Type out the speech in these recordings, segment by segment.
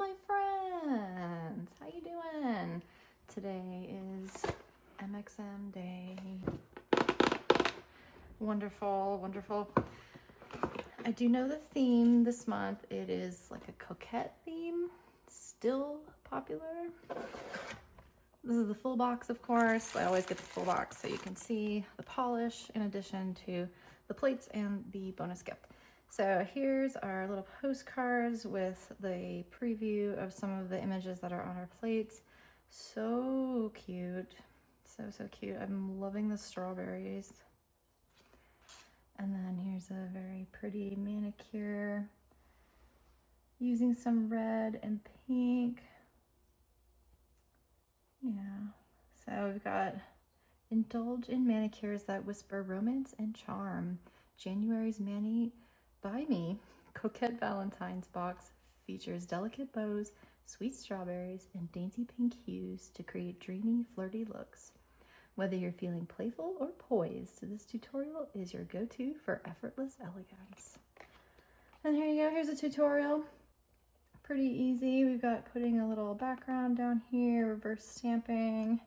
my friends, how you doing? Today is MXM day. Wonderful, wonderful. I do know the theme this month. It is like a Coquette theme, still popular. This is the full box, of course. I always get the full box so you can see the polish in addition to the plates and the bonus gift. So here's our little postcards with the preview of some of the images that are on our plates. So cute. So cute. I'm loving the strawberries. And then here's a very pretty manicure using some red and pink. Yeah. So we've got indulge in manicures that whisper romance and charm. January's Mani by Me Coquette Valentine's box features delicate bows, sweet strawberries, and dainty pink hues to create dreamy, flirty looks. Whether you're feeling playful or poised, this tutorial is your go-to for effortless elegance. And here you go, here's a tutorial. Pretty easy. We've got putting a little background down here, reverse stamping,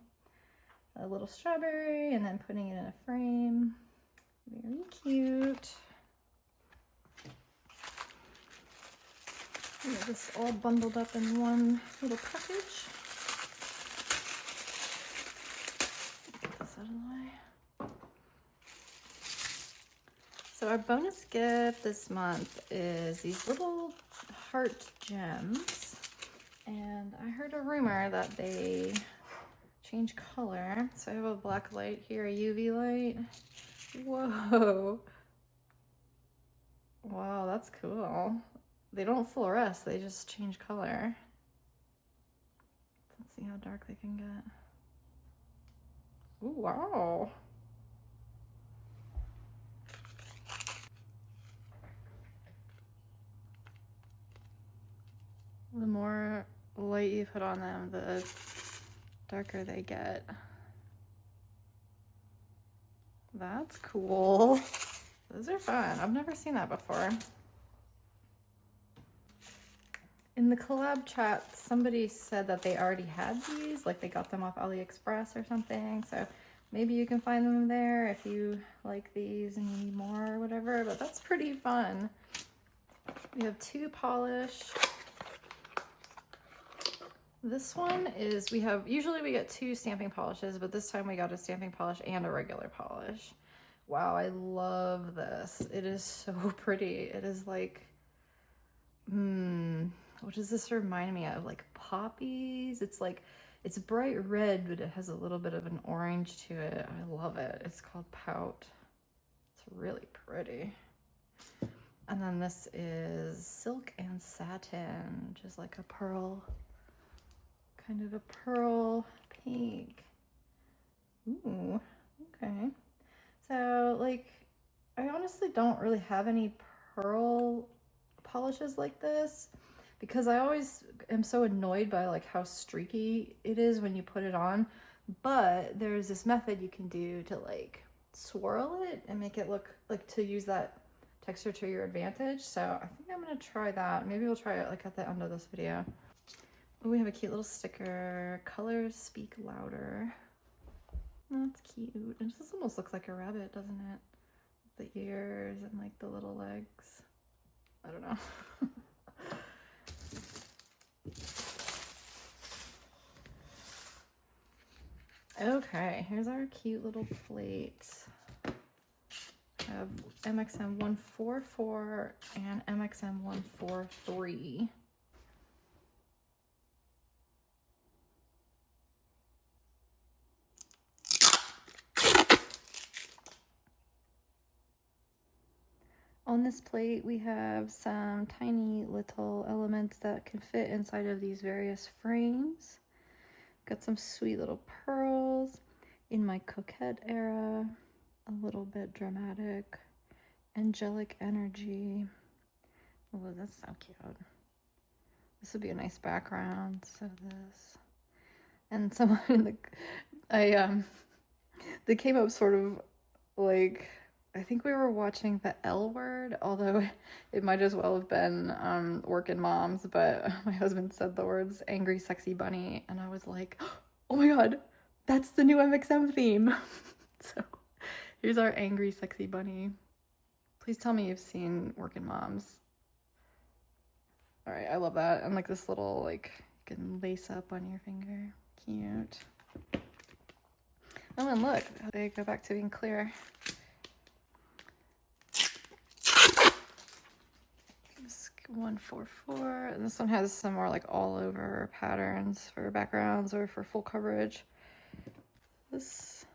a little strawberry, and then putting it in a frame. Very cute. We have this all bundled up in one little package. Get this out of the way. So our bonus gift this month is these little heart gems. And I heard a rumor that they change color. So I have a black light here, a UV light. Whoa. Wow, that's cool. They don't fluoresce, they just change color. Let's see how dark they can get. Ooh, wow. The more light you put on them, the darker they get. That's cool. Those are fun. I've never seen that before. In the collab chat, somebody said that they already had these, like they got them off AliExpress or something. So maybe you can find them there if you like these and you need more or whatever, but that's pretty fun. We have two polish. This one is, usually we get two stamping polishes, but this time we got a stamping polish and a regular polish. Wow, I love this. It is so pretty. It is like, what does this remind me of? Like poppies? It's like, it's bright red, but it has a little bit of an orange to it. I love it. It's called Pout. It's really pretty. And then this is Silk and Satin, which is like a pearl, kind of a pearl pink. Ooh, okay. So like, I honestly don't really have any pearl polishes like this because I always am so annoyed by like how streaky it is when you put it on. But there's this method you can do to like swirl it and make it look like, to use that texture to your advantage. So I think I'm gonna try that. Maybe we'll try it like at the end of this video. Oh, we have a cute little sticker. Colors speak louder. That's cute. And this almost looks like a rabbit, doesn't it? The ears and like the little legs. I don't know. Okay, here's our cute little plates. I have MXM 144 and MXM 143. On this plate, we have some tiny little elements that can fit inside of these various frames. Got some sweet little pearls in my Coquette era, a little bit dramatic, angelic energy. Oh, that's so cute. This would be a nice background. So this, and someone in the, they came up sort of like I think we were watching The L Word, although it might as well have been Working Moms, but my husband said the words angry sexy bunny, and I was like, oh my god, that's the new MXM theme. So here's our angry sexy bunny. Please tell me you've seen Working Moms. All right, I love that. And like this little, like, you can lace up on your finger. Cute. Oh, and look, they go back to being clear. 144, and this one has some more like all over patterns for backgrounds or for full coverage. This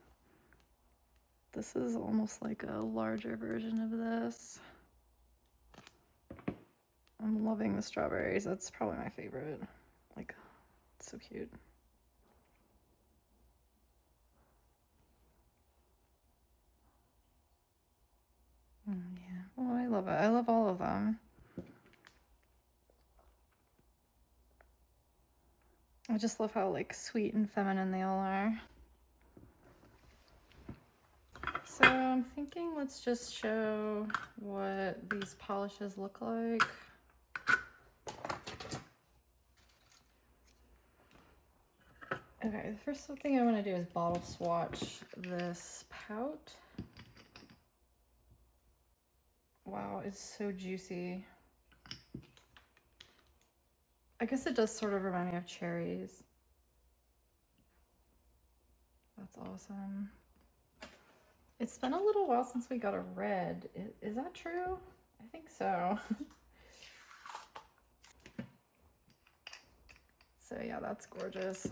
is almost like a larger version of this. I'm loving the strawberries. That's probably my favorite. Like, it's so cute. Yeah, oh, I love it. I love all of them. I just love how like sweet and feminine they all are. So I'm thinking let's just show what these polishes look like. Okay, the first thing I want to do is bottle swatch this pout. Wow, it's so juicy. I guess it does sort of remind me of cherries. That's awesome. It's been a little while since we got a red. Is that true? I think so. So yeah, that's gorgeous.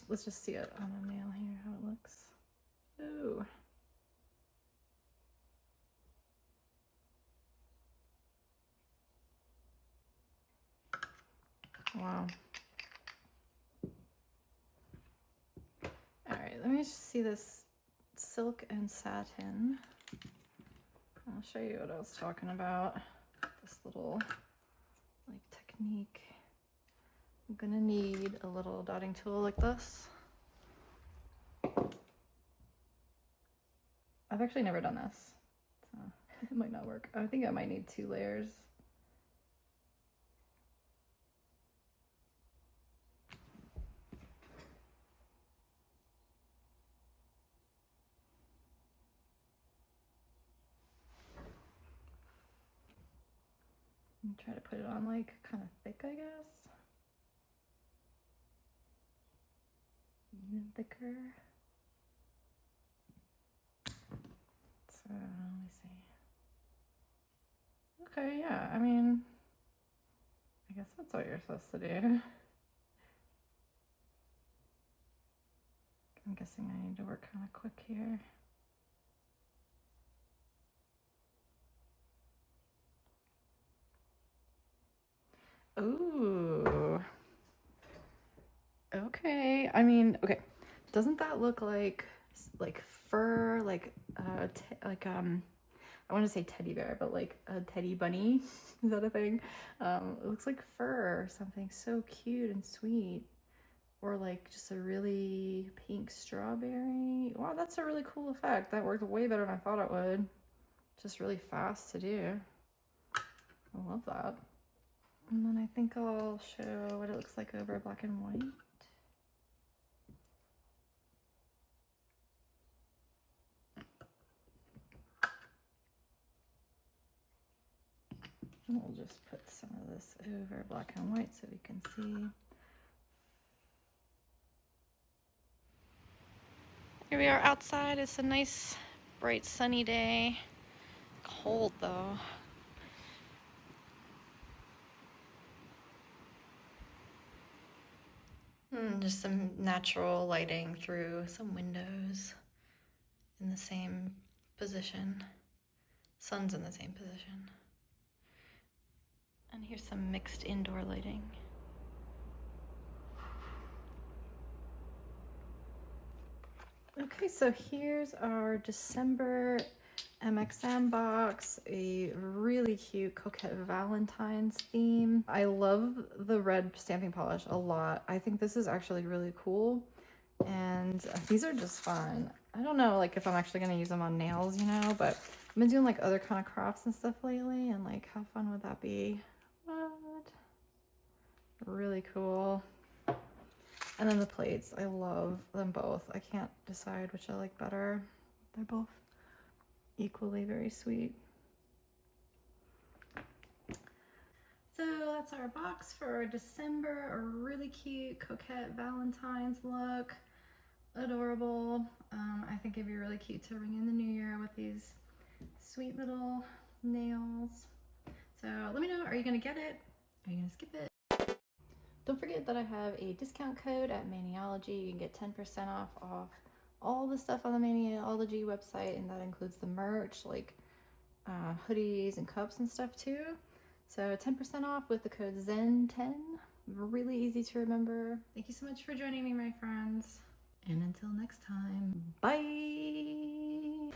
Let's just see it on a nail here, how it looks. Ooh. Wow. All right, let me just see this silk and satin. I'll show you what I was talking about. This little like technique. I'm gonna need a little dotting tool like this. I've actually never done this, so it might not work. I think I might need 2 layers. And try to put it on like kind of thick, I guess. Even thicker. So let me see. Okay, yeah, I mean, I guess that's what you're supposed to do. I'm guessing I need to work kind of quick here. Ooh. Okay. I mean, okay. Doesn't that look like fur, like I want to say teddy bear, but like a teddy bunny? Is that a thing? It looks like fur or something so cute and sweet. Or like just a really pink strawberry. Wow, that's a really cool effect. That worked way better than I thought it would. Just really fast to do. I love that. And then I think I'll show what it looks like over black and white. And we'll just put some of this over black and white so we can see. Here we are outside. It's a nice, bright, sunny day. Cold though. Just some natural lighting through some windows in the same position. Sun's in the same position. And here's some mixed indoor lighting. Okay, so here's our December MXM box, a really cute Coquette Valentine's theme. I love the red stamping polish a lot. I think this is actually really cool. And these are just fun. I don't know like if I'm actually gonna use them on nails, you know, but I've been doing like other kind of crafts and stuff lately, and like how fun would that be? What? Really cool. And then the plates, I love them both. I can't decide which I like better. They're both equally very sweet. So that's our box for December. A really cute Coquette Valentine's look. Adorable. I think it'd be really cute to ring in the new year with these sweet little nails. So let me know, are you gonna get it? Are you gonna skip it? Don't forget that I have a discount code at Maniology. You can get 10% off all the stuff on the Maniology website, and that includes the merch, like hoodies and cups and stuff too. So 10% off with the code ZEN10. Really easy to remember. Thank you so much for joining me, my friends. And until next time, bye!